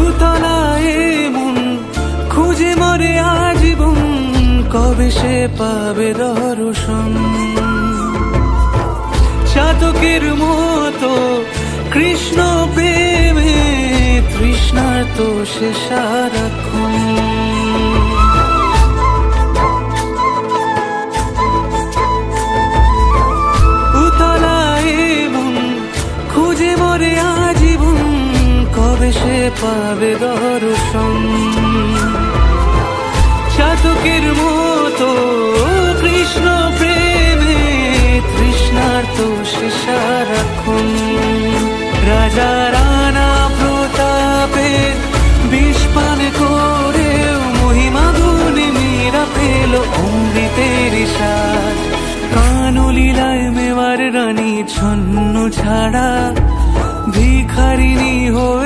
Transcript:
উতলায় মন খুঁজে মরে আজীবন, কবে সে পাবে দর্শন। চাতকের মতো কৃষ্ণ প্রেমে তৃষ্ণার্ত সে সারাক্ষণ। উতলায় মন খুঁজে মরে আজীবন, কবে সে পাবে দর্শন। চাতকের মতো কৃষ্ণ প্রেমে তৃষ্ণার্ত সে সারাক্ষণ। রাজা রানা প্রতাপে বিষ পান করেও মহিমা গুণে মীরা পেল অমৃতের স্বাদ। কানলীলায় মেওয়ার রানী ছন্ন ছাড়া ভিখারিণী হয়ে